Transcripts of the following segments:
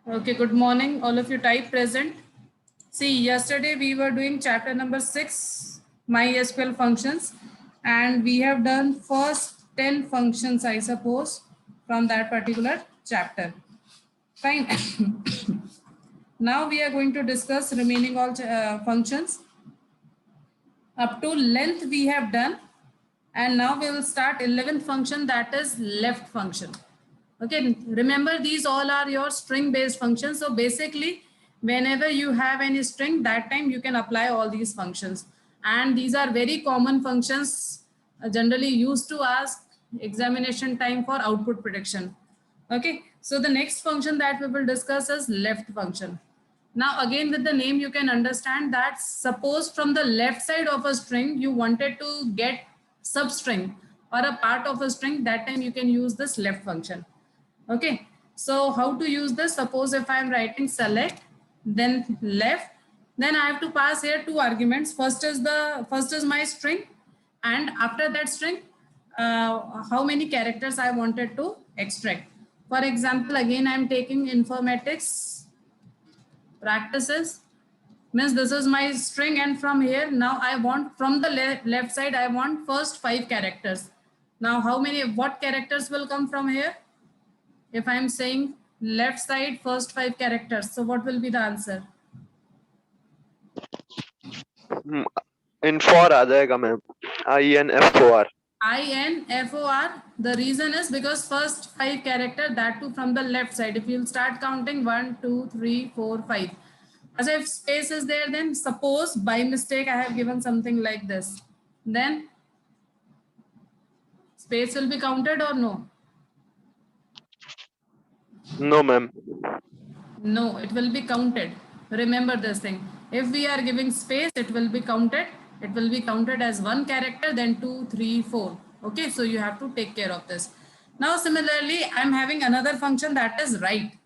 Okay, good morning. All of you type present. See, yesterday we were doing chapter number 6, MySQL functions, and we have done first 10 functions, I suppose, from that particular chapter. Fine. Now we are going to discuss remaining all functions. Up to length we have done, and now we will start 11th function, that is left function. Okay, remember these all are your string based functions. So basically whenever you have any string, that time you can apply all these functions, and these are very common functions generally used to ask examination time for output prediction. Okay, so the next function that we will discuss is left function. Now again with the name you can understand that suppose from the left side of a string you wanted to get substring or a part of a string, that time you can use this left function. Okay, so how to use this? Suppose if I am writing select, then left, then I have to pass here two arguments. First is my string, and after that string, how many characters I wanted to extract. For example, again I am taking informatics practices, means this is my string, and from here now I want from the left side I want first 5 characters. Now what characters will come from here? If I am saying left side first 5 characters, so what will be the answer? Infor आ जाएगा ma'am, INFOR. INFOR. The reason is because first 5 character, that too from the left side. If you'll start counting 1, 2, 3, 4, 5. As if space is there, then suppose by mistake I have given something like this, then space will be counted or no? No ma'am. No, it will be counted. Remember this thing. If we are giving space, it will be counted. It will be counted as one character, then 2, 3, 4. Okay, so you have to take care of this. Now, similarly, I'm having another function that is right.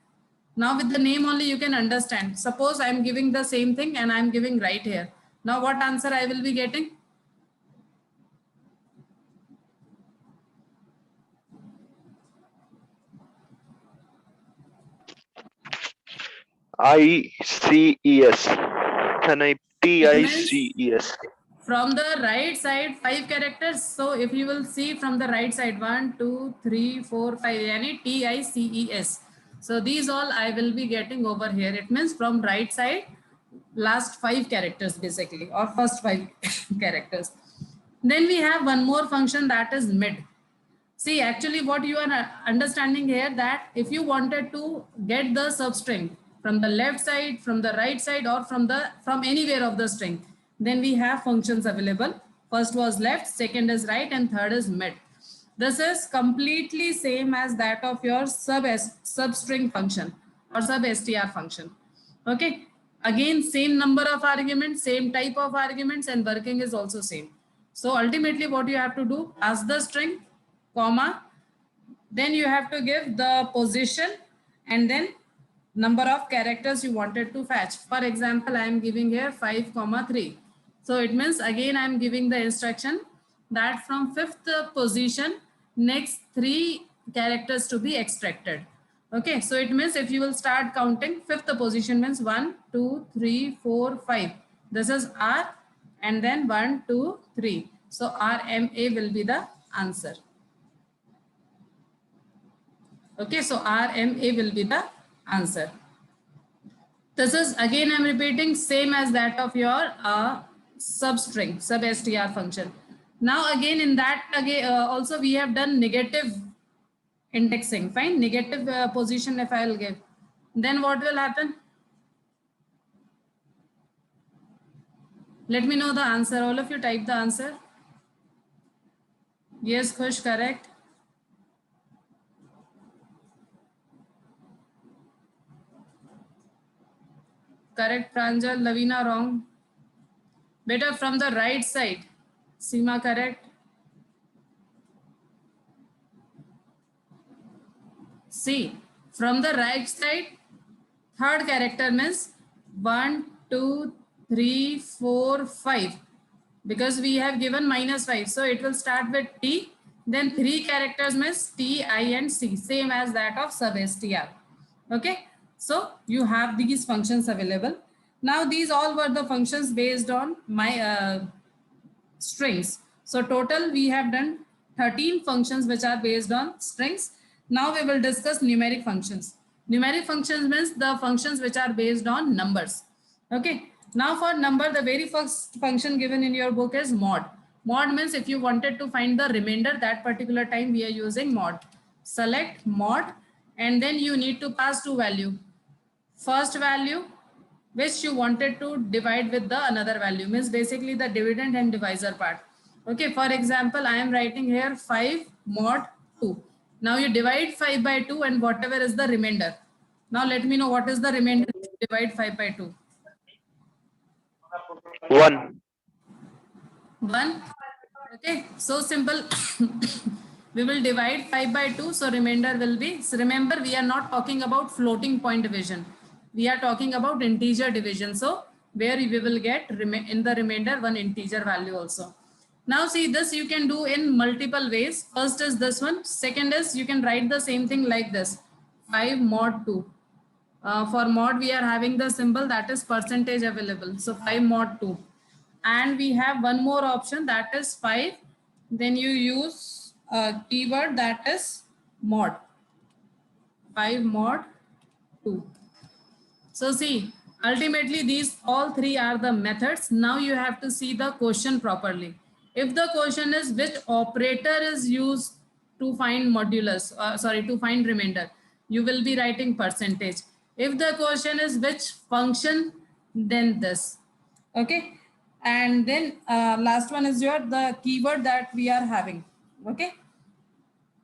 Now, with the name only, you can understand. Suppose I'm giving the same thing and I'm giving right here. Now, what answer I will be getting? ICES. TICES. From the right side 5 characters. So if you will see from the right side 1, 2, 3, 4, 5, yani TICES. So these all I will be getting over here. It means from right side last 5 characters basically, or first 5 characters. Then we have one more function, that is mid. See, actually what you are understanding here, that if you wanted to get the substring from the left side, from the right side, or from anywhere of the string, then we have functions available. First was left, second is right, and third is mid. This is completely same as that of your substring function or substr function. Okay. Again, same number of arguments, same type of arguments, and working is also same. So ultimately what you have to do, pass the string, comma, then you have to give the position and then number of characters you wanted to fetch. For example, I am giving here 5 comma 3. So it means again I am giving the instruction that from 5th position next 3 characters to be extracted. Okay, so it means if you will start counting, 5th position means 1, 2, 3, 4, 5. This is R, and then 1, 2, 3. So RMA will be the answer. Okay, so RMA will be the answer. This is again I'm repeating same as that of your substring, substr function. Now again in that also we have done negative indexing. Fine, negative position if I'll give, then what will happen? Let me know the answer. All of you type the answer. Yes, Khush, correct. Correct, Pranjal. Lavina, wrong. Better from the right side. Seema, correct. See, from the right side, third character means 1, 2, 3, 4, 5. Because we have given -5. So it will start with T. Then 3 characters means T, I, and C. Same as that of substr. Okay. So you have these functions available. Now these all were the functions based on my strings. So total we have done 13 functions which are based on strings. Now we will discuss numeric functions. Numeric functions means the functions which are based on numbers. Okay. Now for number, the very first function given in your book is mod. Mod means if you wanted to find the remainder, that particular time we are using mod. Select mod and then you need to pass two value. First value which you wanted to divide with the another value, means basically the dividend and divisor part. Okay, for example, I am writing here 5 mod 2. Now you divide 5 by 2 and whatever is the remainder. Now let me know what is the remainder if you divide 5 by 2. 1. 1. Okay, so simple. We will divide 5 by 2, so remainder will be, so remember we are not talking about floating point division. We are talking about integer division. So where we will get in the remainder one integer value also. Now see, this you can do in multiple ways. First is this one. Second is you can write the same thing like this, 5 mod 2. For mod we are having the symbol that is percentage available. So 5 mod 2. And we have one more option that is 5. Then you use a keyword that is mod. 5 mod 2. So see, ultimately these all three are the methods. Now you have to see the question properly. If the question is which operator is used to find modulus, to find remainder, you will be writing percentage. If the question is which function, then this. Okay. And then last one is the keyword that we are having. Okay.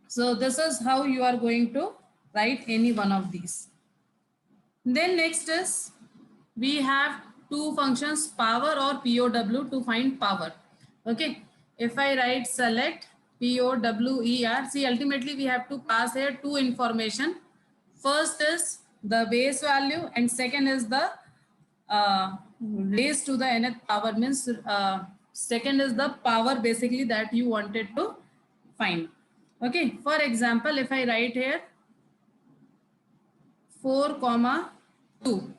So this is how you are going to write any one of these. Then next is we have two functions, power or POW, to find power. Okay. If I write select POWER, see ultimately we have to pass here two information. First is the base value and second is the raised to the nth power, means second is the power basically that you wanted to find. Okay. For example, if I write here 4, 2.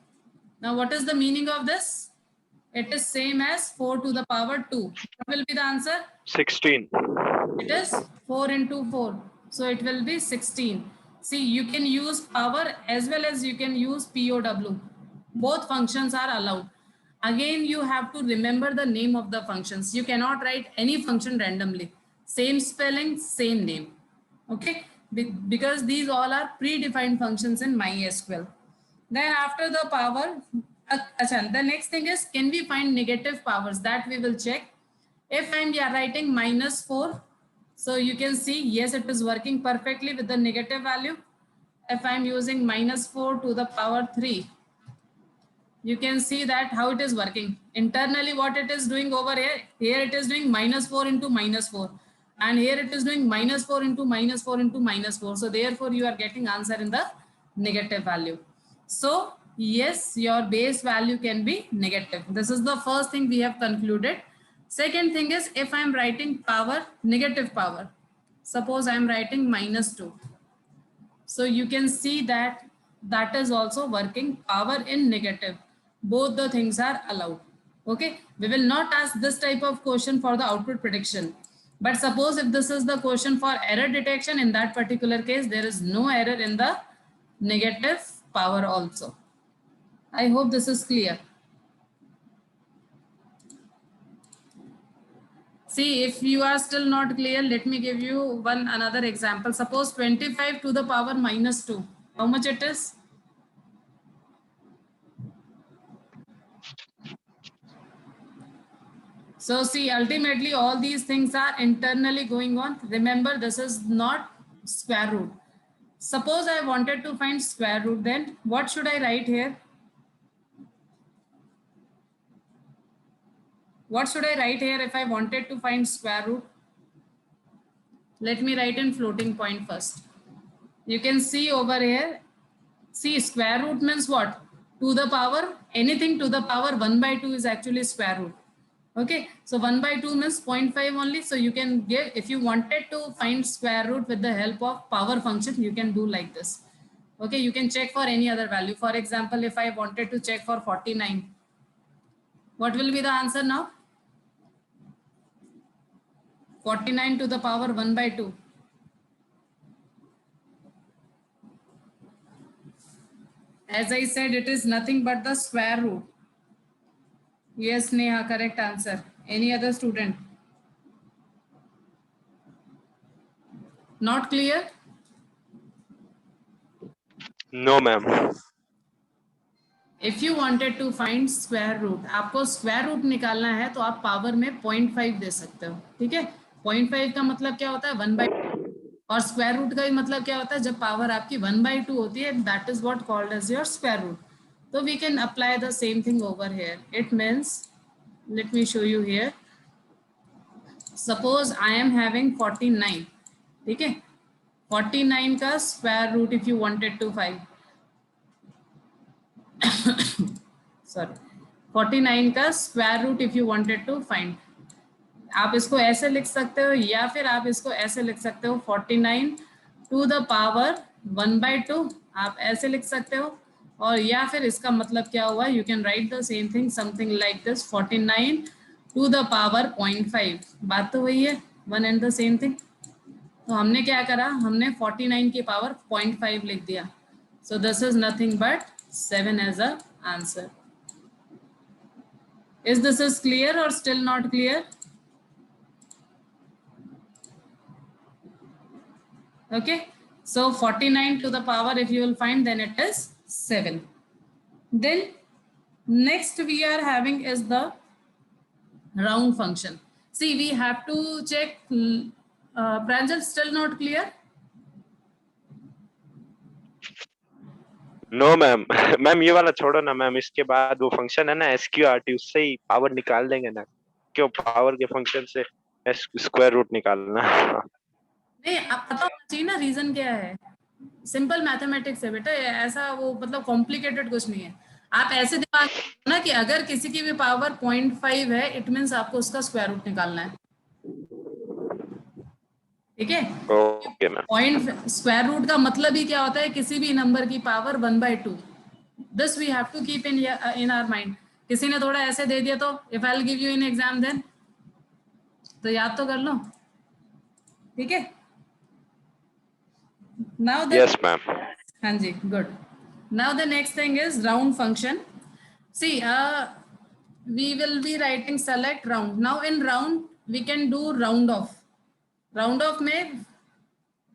Now what is the meaning of this? It is same as 4 to the power 2. What will be the answer? 16. It is 4 into 4. So it will be 16. See, you can use power as well as you can use POW. Both functions are allowed. Again, you have to remember the name of the functions. You cannot write any function randomly. Same spelling, same name. Okay, because these all are predefined functions in MySQL. Then after the power, the next thing is, can we find negative powers? That we will check. If I'm writing -4, so you can see, yes, it is working perfectly with the negative value. If I'm using -4 to the power 3, you can see that how it is working. Internally, what it is doing over here it is doing -4 into -4. And here it is doing -4 into -4 into -4. So therefore, you are getting answer in the negative value. So yes, your base value can be negative. This is the first thing we have concluded. Second thing is, if I am writing power, negative power, suppose I am writing -2. So you can see that that is also working, power in negative. Both the things are allowed. Okay, we will not ask this type of question for the output prediction. But suppose if this is the question for error detection, in that particular case, there is no error in the negative power also. I hope this is clear. See, if you are still not clear, let me give you another example. Suppose 25 to the power -2. How much it is? So see, ultimately all these things are internally going on. Remember, this is not square root. Suppose I wanted to find square root, then what should I write here? What should I write here if I wanted to find square root? Let me write in floating point first. You can see over here, see, square root means what? To the power, anything to the power 1 by 2 is actually square root. Okay, so 1 by 2 means 0.5 only. So you can give, if you wanted to find square root with the help of power function, you can do like this. Okay, you can check for any other value. For example, if I wanted to check for 49, what will be the answer now? 49 to the power 1 by 2. As I said, it is nothing but the square root. Yes, Neha, correct answer. Any other student? Not clear? No, ma'am. If you wanted to find square root, आपको square root निकालना है तो आप power में 0.5 दे सकते हो. ठीक है, 0.5 का मतलब क्या होता है 1 by, और स्क्वायर रूट का भी मतलब क्या होता है जब पावर आपकी 1 by 2 होती है, that is what called as your square root. तो we can apply the same thing over here. It means, let me show you here. Suppose I am having 49. ठीक है, 49 का square root if you wanted to find, sorry, 49 का square root if you wanted to find, आप इसको ऐसे लिख सकते हो या फिर आप इसको ऐसे लिख सकते हो 49 टू द पावर 1 by 2, आप ऐसे लिख सकते हो. और या फिर इसका मतलब क्या हुआ, you can write the same thing something like this 49 to the power 0.5. बात तो वही है, one and the same thing. तो हमने क्या करा, हमने 49 की पावर 0.5 लिख दिया. So this is nothing but 7 as a answer. Is this is clear or still not clear? Okay, so 49 to the power, if you will find, then it is 7. Then next we are having is the round function. See, we have to check. Pranjal, still not clear? No ma'am. Ma'am ये वाला छोड़ो ना ma'am, इसके बाद वो function है ना SQRT, उससे ही पावर निकाल देंगे ना. क्यों पावर के फंक्शन से स्क्वायर रूट निकालना? नहीं, आप पता होना चाहिए ना रीजन क्या है. सिंपल मैथमेटिक्स है बेटा, ऐसा वो मतलब कॉम्प्लिकेटेड कुछ नहीं है. आप ऐसे दिमाग ना कि अगर किसी की भी पावर 0.5 है, इट मीन्स आपको उसका स्क्वायर रूट निकालना है. ठीक है, okay ma'am. Point square root का मतलब ही क्या होता है, किसी भी नंबर की power 1 by 2. This we have to keep in our mind. किसी ने थोड़ा ऐसे दे दिया तो if I will give you in exam then, तो याद तो कर लो. ठीक है, नाउ यस मैम. हाँ जी, good. Now the next thing is round function. See, we will be writing select round. Now in round we can do round off. Round off में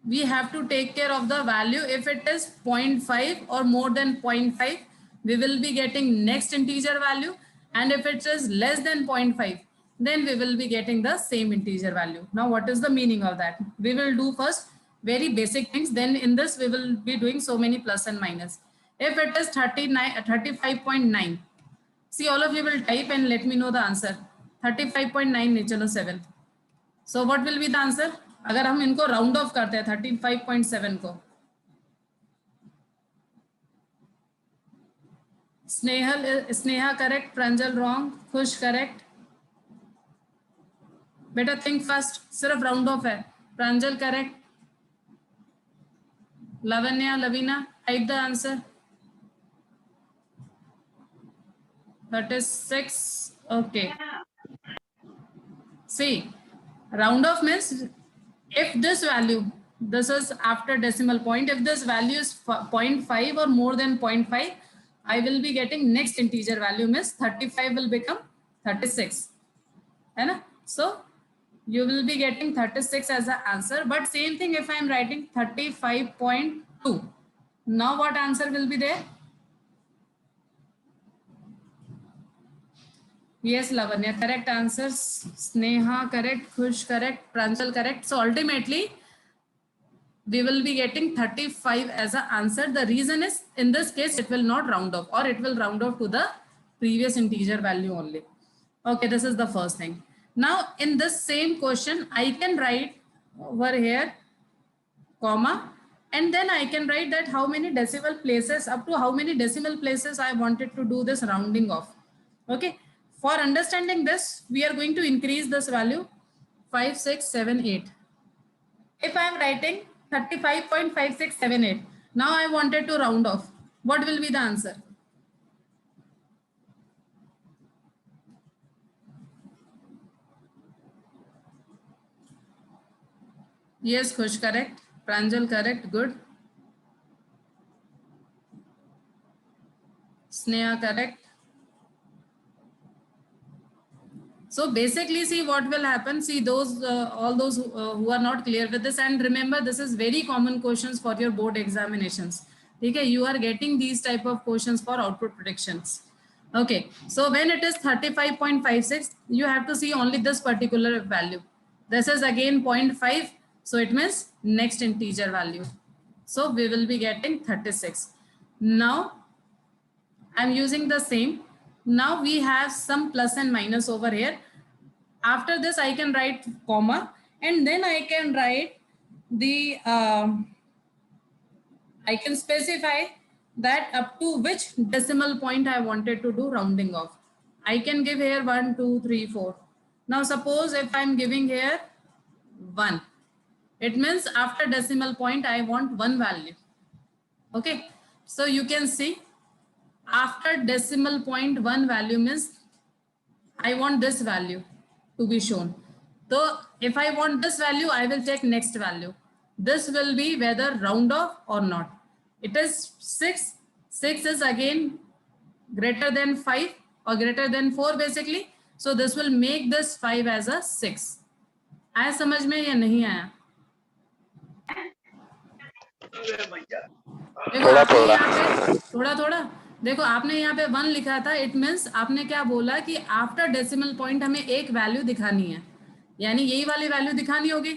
we have to take care of the value. If it is 0.5 or more than 0.5, we will be getting next integer value, and if it is less than 0.5, then we will be getting the same integer value. Now what is the meaning of that? We will do first very basic things, then in this we will be doing so many plus and minus. If it is 35.9, see, all of you will type and let me know the answer. 35.9 नहीं, चलो 7. So what will be the answer? अगर हम इनको round of करते हैं 35.7 को. Sneha correct, Pranjal wrong, Khush correct. बेटा think first, सिर्फ राउंड ऑफ है. Pranjal correct, Lavanya, Lavina, type the answer. 36. Okay. See, round off means if this value, this is after decimal point, if this value is 0.5 or more than 0.5, I will be getting next integer value, means 35 will become 36. है ना? So you will be getting 36 as an answer. But same thing if I am writing 35.2. Now what answer will be there? Yes, Lavanya, correct answers. Sneha correct, Khush correct, Pranjal correct. So ultimately we will be getting 35 as an answer. The reason is in this case it will not round off, or it will round off to the previous integer value only. Okay, this is the first thing. Now in this same question I can write over here comma, and then I can write that how many decimal places, up to how many decimal places I wanted to do this rounding off. Okay, for understanding this we are going to increase this value 5, 6, 7, 8. If I am writing 35.5678, Now I wanted to round off. What will be the answer? Yes, Khush, correct. Pranjal, correct. Good. Sneha, correct. So basically, see what will happen. See those all those who are not clear with this, and remember, this is very common questions for your board examinations. Okay, you are getting these type of questions for output predictions. Okay, so when it is 35.56, you have to see only this particular value. This is again 0.5, so it means next integer value. So we will be getting 36. Now I'm using the same. Now we have some plus and minus over here. After this, I can write comma, and then I can write the, I can specify that up to which decimal point I wanted to do rounding off. I can give here 1, 2, 3, 4. Now suppose if I'm giving here 1, it means after decimal point, I want one value. Okay, so you can see after decimal point, one value means I want this value to be shown. So if I want this value, I will check next value. This will be whether round off or not. It is 6. 6 is again greater than 5 or greater than 4 basically. So this will make this 5 as a 6. आया समझ में या नहीं आया? थोड़ा थोड़ा देखो, आपने यहाँ पे 1 लिखा था, इट मीन्स आपने क्या बोला कि आफ्टर डेसिमल पॉइंट हमें एक वैल्यू दिखानी है, यानी यही वाली वैल्यू दिखानी होगी.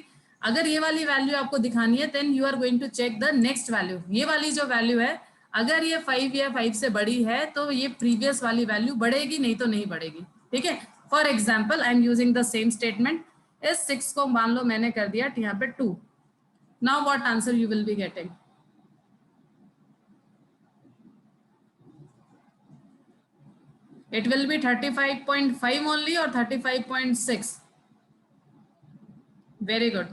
अगर ये वाली वैल्यू आपको दिखानी है, then you are going to check the next value. ये वाली जो वैल्यू है, अगर ये 5 या 5 से बड़ी है तो ये प्रीवियस वाली वैल्यू बढ़ेगी, नहीं तो नहीं बढ़ेगी. ठीक है. For example I am using the same statement. इस 6 को मान लो मैंने कर दिया यहाँ पे 2. Now what answer you will be getting? It will be 35.5 only or 35.6? Very good.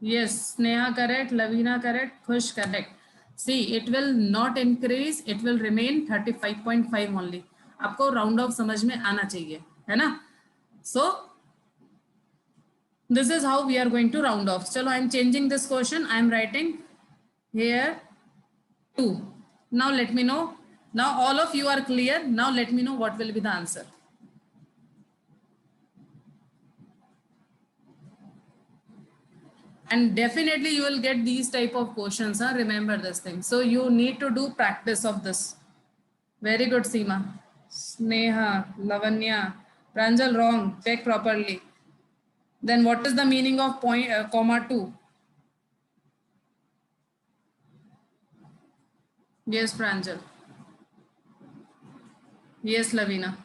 Yes, Sneha correct, Lavina correct, Khush correct. See, it will not increase, it will remain 35.5 only. आपको round off समझ में आना चाहिए, है ना? So, this is how we are going to round off. चलो, I am changing this question. I am writing here 2. Now let me know. Now all of you are clear. Now let me know what will be the answer. And definitely you will get these type of questions. Huh? Remember this thing. So you need to do practice of this. Very good, Seema. Sneha, Lavanya, Pranjal, wrong. Check properly. Then what is the meaning of point, comma 2? Yes, Pranjal. Yes, Lavina.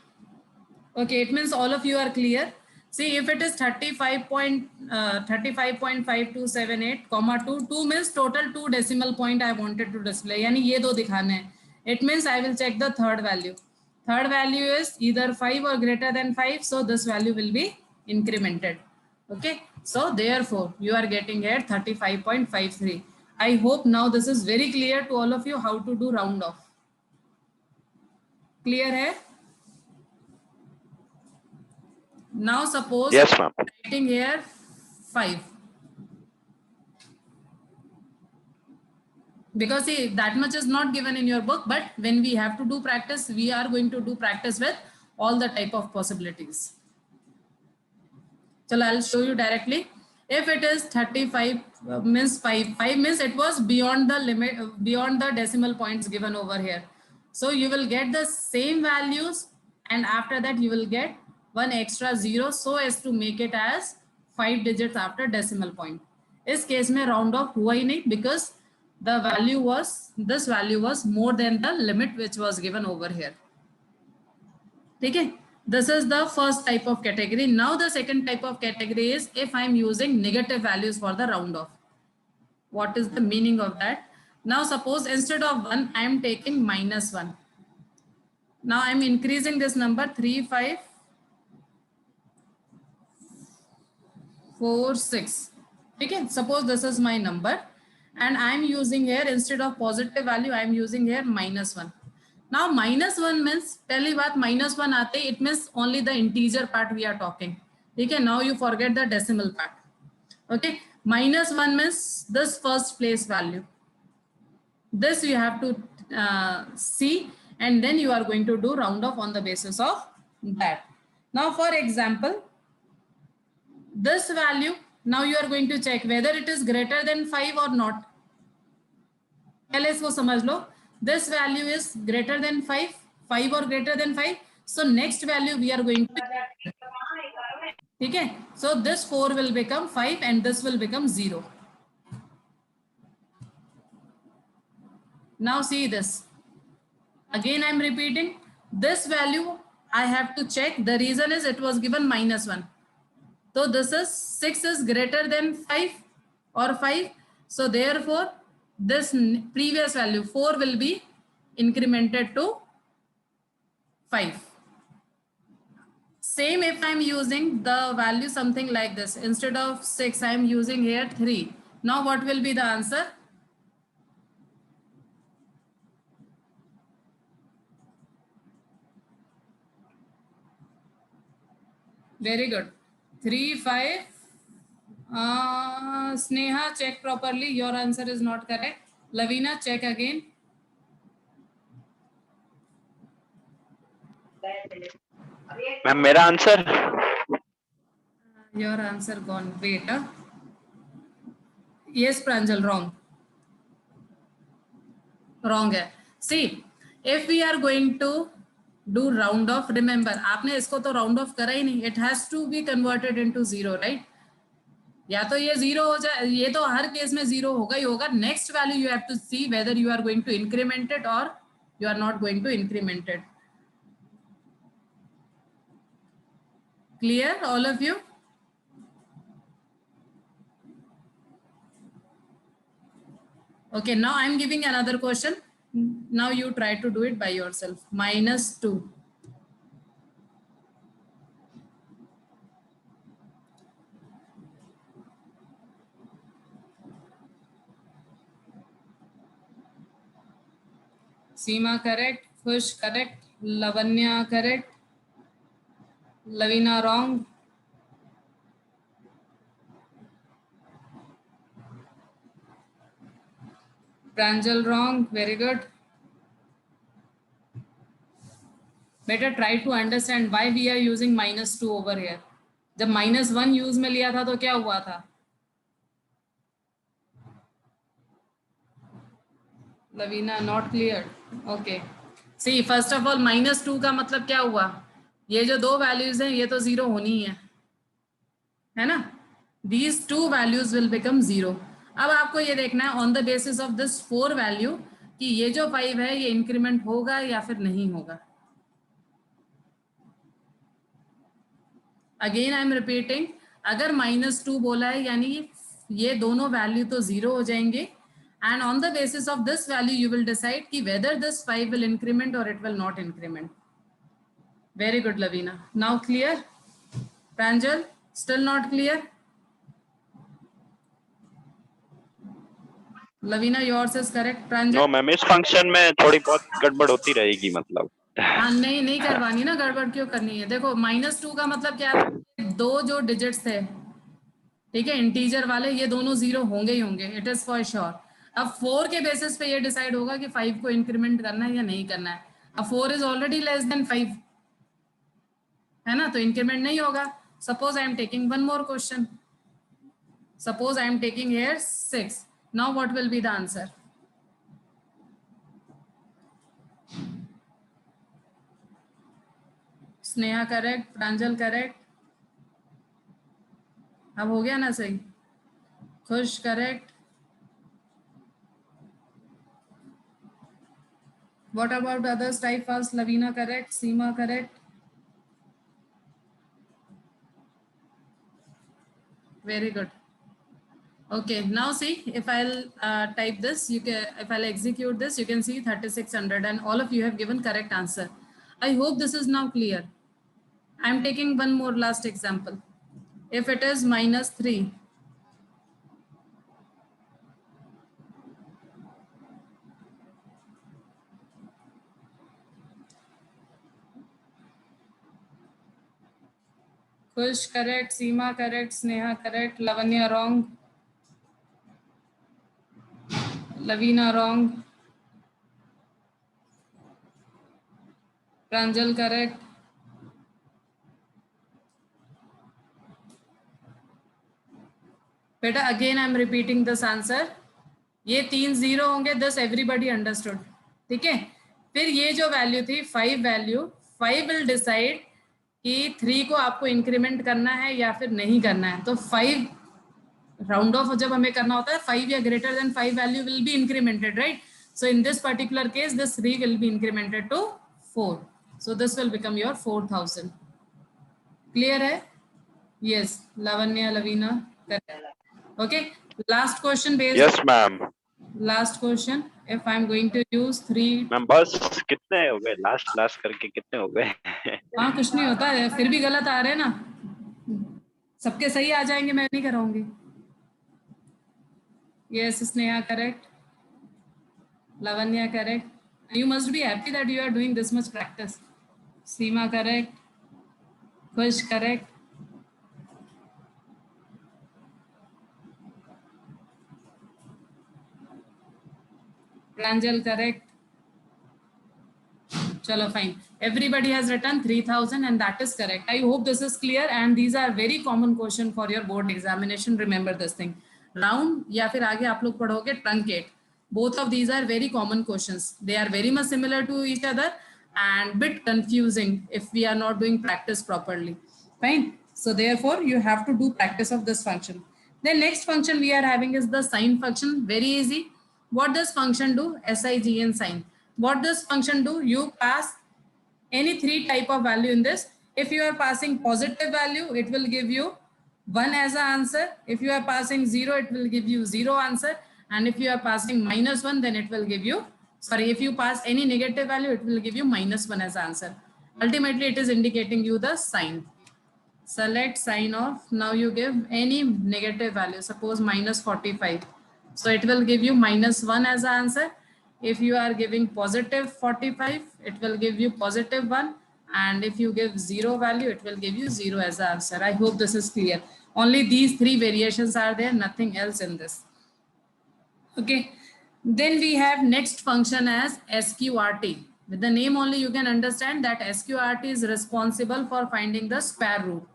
Okay, it means all of you are clear. See, if it is 35.5278, comma 2, 2 means total 2 decimal point I wanted to display. Yani ye do dikhane hai. It means I will check the third value. Third value is either 5 or greater than 5. So this value will be incremented. Okay. So therefore, you are getting here 35.53. I hope now this is very clear to all of you how to do round off. Clear hai? Now suppose yes, ma'am. writing here 5. Because see, that much is not given in your book, but when we have to do practice, we are going to do practice with all the type of possibilities. So I'll show you directly. If it is 35 means 5 means it was beyond the limit, beyond the decimal points given over here. So you will get the same values, and after that you will get one extra 0 so as to make it as 5 digits after decimal point. इस case में round off हुआ ही नहीं, because the value was, this value was more than the limit which was given over here. ठीक है. This is the first type of category. Now the second type of category is if I am using negative values for the round off. What is the meaning of that? Now suppose instead of 1, I am taking -1. Now I am increasing this number 3, 5, 4, 6. Okay, suppose this is my number. and I am using here instead of positive value I am using here -1. Now -1 means पहली बात -1 आते it means only the integer part we are talking. ठीक है, now you forget the decimal part. Okay, -1 means this first place value. This you have to see, and then you are going to do round off on the basis of that. Now for example, this value, now you are going to check whether it is greater than 5 or not. पहले इसको समझ लो, this value is greater than 5 or greater than 5, so next value we are going to, ठीक है, so this 4 will become 5 and this will become 0. Now see this. Again I am repeating, this value I have to check. The reason is it was given -1. So this is 6 is greater than 5 or 5. So therefore this previous value 4 will be incremented to 5. Same if I am using the value something like this. Instead of 6 I am using here 3. Now what will be the answer? Very good. 3, 5. Sneha, check properly. Your answer is not correct. Lavina, check again. Ma'am मेरा answer, Your answer gone. Wait. Yes, Pranjal, wrong. Wrong है. See, if we are going to do round off, remember आपने इसको तो round off करा ही नहीं. It has to be converted into 0, right? या तो ये 0 हो जाए, ये तो हर केस में 0 होगा ही होगा. Next value you have to see whether you are going to increment it or you are not going to increment it. Clear, all of you? Okay, now I am giving another question. Now you try to do it by yourself. -2. Seema correct, Khush correct, Lavanya correct, Lavina wrong. Pranjal wrong, very good. Better try to understand why we are using -2 over here. जब -1 use में लिया था तो क्या हुआ था? Lavina not clear. Okay. See, first of all -2 का मतलब क्या हुआ? ये जो दो वैल्यूज हैं ये तो 0 होनी है ना? These two values will become 0. अब आपको ये देखना है on the basis of this 4 value कि ये जो 5 है ये इंक्रीमेंट होगा या फिर नहीं होगा. अगेन आई एम रिपीटिंग, अगर -2 बोला है यानी ये दोनों वैल्यू तो 0 हो जाएंगे. And on the basis of this value, you will decide ki whether this 5 will increment or it will not increment. Very good, Lavina. Now clear? Pranjal, still not clear? Lavina, yours is correct. Pranjal? No ma'am, इस function में थोड़ी बहुत गड़बड़ होती रहेगी मतलब. हाँ, नहीं करवानी ना, गड़बड़ क्यों करनी है? देखो -2 का मतलब क्या था? दो जो डिजिट्स थे, ठीक है, इंटीजर वाले, ये दोनों 0 होंगे ही होंगे. It is for sure. अब 4 के बेसिस पे ये डिसाइड होगा कि 5 को इंक्रीमेंट करना है या नहीं करना है. अब 4 इज ऑलरेडी लेस देन 5 है ना, तो इंक्रीमेंट नहीं होगा. Suppose I am taking one more question. Suppose I am taking here 6. Now what will be the answer? Sneha correct, Pranjal correct. अब हो गया ना सही? खुश correct. What about others? Type fast. Lavina correct. Seema correct. Very good. Okay, now see, if I'll type this, you can, if I'll execute this, you can see 3600 and all of you have given correct answer. I hope this is now clear. I'm taking one more last example. If it is -3, Kush correct, Seema correct, Sneha correct, Lavanya wrong, Lavina wrong, Pranjal correct. बेटा again I am repeating this answer. ये 3 0 होंगे, this everybody understood. ठीक है. फिर ये जो value थी 5 value, 5 will decide कि 3 को आपको इंक्रीमेंट करना है या फिर नहीं करना है. तो 5 राउंड ऑफ जब हमें करना होता है 5 या greater than 5 value will be incremented, right. So in this particular case this 3 will be incremented to 4. So this will become your 4000. Clear है? Yes, Lavanya, Lavina. Okay, last question based. Yes, ma'am. Last question. If I'm going to use 3. Ma'am बस कितने हो गए? Last करके कितने हो गए? हाँ, कुछ नहीं होता है, फिर भी गलत आ रहे हैं ना. सबके सही आ जाएंगे, मैं नहीं कराऊंगी. Yes, Sneha correct. Lavanya correct. You must be happy that you are doing this much practice. Seema correct. Kush correct. Pranjal correct. Chalo, fine. Everybody has written 3000 and that is correct. I hope this is clear and these are very common question for your board examination. Remember this thing. Round या फिर आगे आप लोग पढ़ोगे truncate. Both of these are very common questions. They are very much similar to each other and bit confusing if we are not doing practice properly. Fine. So therefore you have to do practice of this function. The next function we are having is the sine function. Very easy. What does function do? SIGN sine. What does function do? You pass any 3 type of value in this. If you are passing positive value, it will give you 1 as an answer. If you are passing 0, it will give you 0 answer. And if you are passing -1, then it will give you, sorry, if you pass any negative value, it will give you -1 as answer. Ultimately, it is indicating you the sign. Select sign of, now you give any negative value, suppose -45. So it will give you -1 as an answer. If you are giving positive 45, it will give you +1. And if you give 0 value, it will give you 0 as an answer. I hope this is clear. Only these 3 variations are there, nothing else in this. Okay. Then we have next function as SQRT. With the name only, you can understand that SQRT is responsible for finding the square root.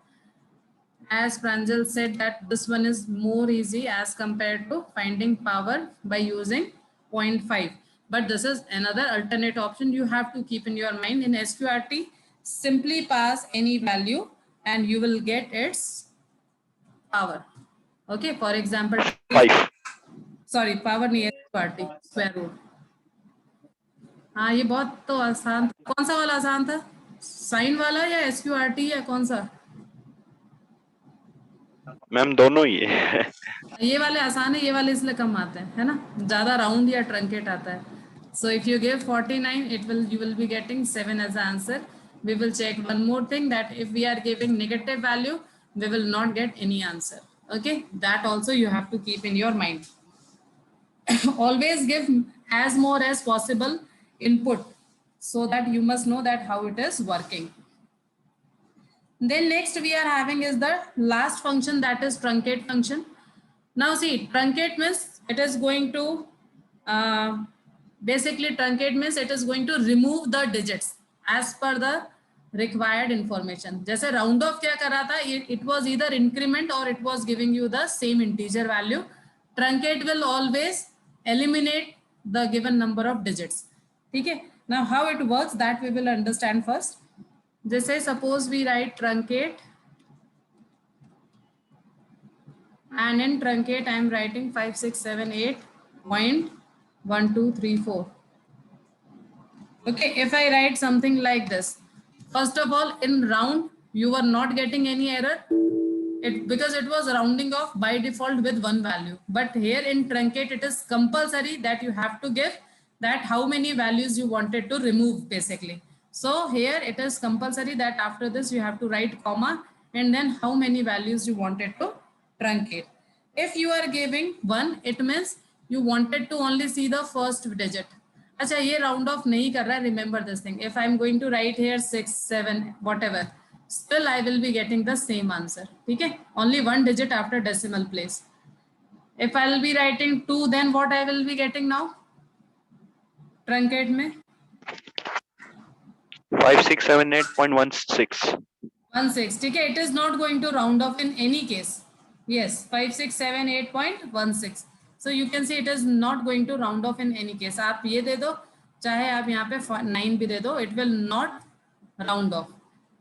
As Pranjal said that this one is more easy as compared to finding power by using 0.5. But this is another alternate option you have to keep in your mind. In SQRT, simply pass any value and you will get its power. Okay, for example, 5. Sorry, power नहीं है, SQRT, square root. हाँ, ये बहुत तो आसान. कौन सा वाला आसान था? साइन वाला या SQRT या कौन सा? मैम दोनों ही है. ये वाले आसान है, ये वाले इसलिए कम आते हैं, है ना. ज्यादा राउंड या ट्रंकेट आता है. So if you give 49, you will be getting 7 as the answer. We will check one more thing, that if we are giving negative value, we will not get any answer. Okay, that also you have to keep in your mind. Always give as more as possible input so that you must know that how it is working. Then next we are having is the last function, that is truncate function. Now see, truncate means it is going to basically truncate means it is going to remove the digits as per the required information. जैसे round off क्या कर रहा था, it was either increment or it was giving you the same integer value. Truncate will always eliminate the given number of digits. ठीक है. Now how it works, that we will understand first. जैसे suppose we write truncate and in truncate I am writing 5, 6, 7, 8.1, 2, 3, 4. Okay, if I write something like this, first of all, in round, you were not getting any error because it was rounding off by default with 1 value. But here in truncate, it is compulsory that you have to give that how many values you wanted to remove basically. So here it is compulsory that after this you have to write comma and then how many values you wanted to truncate. If you are giving 1, it means you wanted to only see the first digit. अच्छा, ये round off नहीं कर रहा है. Remember this thing. If I am going to write here 6, 7, whatever, still I will be getting the same answer. ठीक है, only one digit after decimal place. If I will be writing 2, then what I will be getting now? Truncate में 5678.16. 16. ठीक है, it is not going to round off in any case. Yes, 5678.16. So you can see it is not going to round off in any case. आप ये दे दो, चाहे आप यहाँ पे 9 भी दे दो, it will not round off.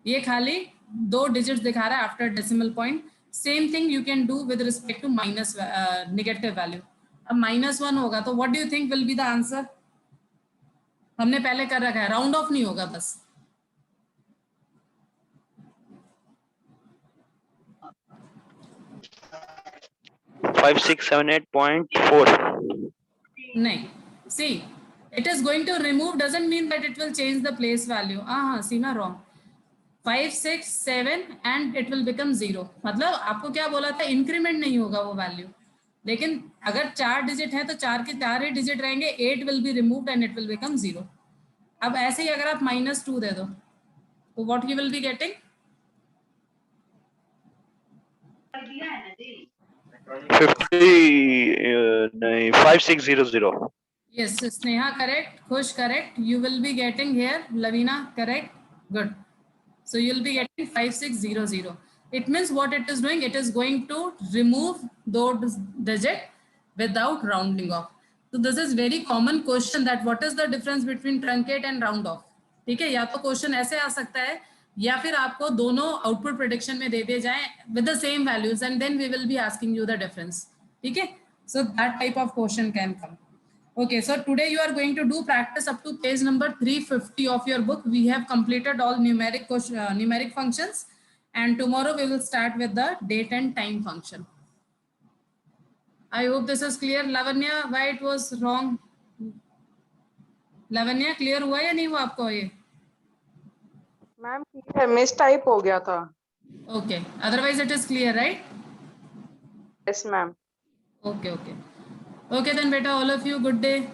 ये खाली 2 digits दिखा रहा है after decimal point. Same thing you can do with respect to minus negative value. अब -1 होगा तो what do you think will be the answer? हमने पहले कर रखा है, राउंड ऑफ नहीं होगा बस. Five six seven 8.4. नहीं, see, it is going to remove doesn't mean that it will change the place value. हाँ, सीमा wrong. 5 6 7 and it will become 0. मतलब आपको क्या बोला था, इंक्रीमेंट नहीं होगा वो वैल्यू. लेकिन अगर 4 डिजिट है तो 4 के 4 ही डिजिट रहेंगे, 8 will be removed and it will become 0. अब ऐसे ही अगर आप -2 दे दो तो what you will be getting? 5600. Yes, Sneha correct, Khush correct. You will be getting here, Lavina correct. Good. So you'll be getting 5600. It means what it is doing, it is going to remove those digit without rounding off. So this is very common question that what is the difference between truncate and round off. ठीक है, या तो question ऐसे आ सकता है या फिर आपको दोनों आउटपुट प्रेडिक्शन में दे दिए जाए with the same values and then we will be asking you the difference. ठीक है, so that type of question can come. Okay, so today you are going to do practice up to page number 350 of your book. We have completed all numeric functions, and tomorrow we will start with the date and time function. I hope this is clear. Lavanya, why it was wrong? Lavanya, clear हुआ या नहीं हुआ आपको ये? Ma'am clear, miss type हो गया था. Okay, otherwise it is clear, right? Yes, ma'am. Okay, okay. Okay then beta, all of you, good day.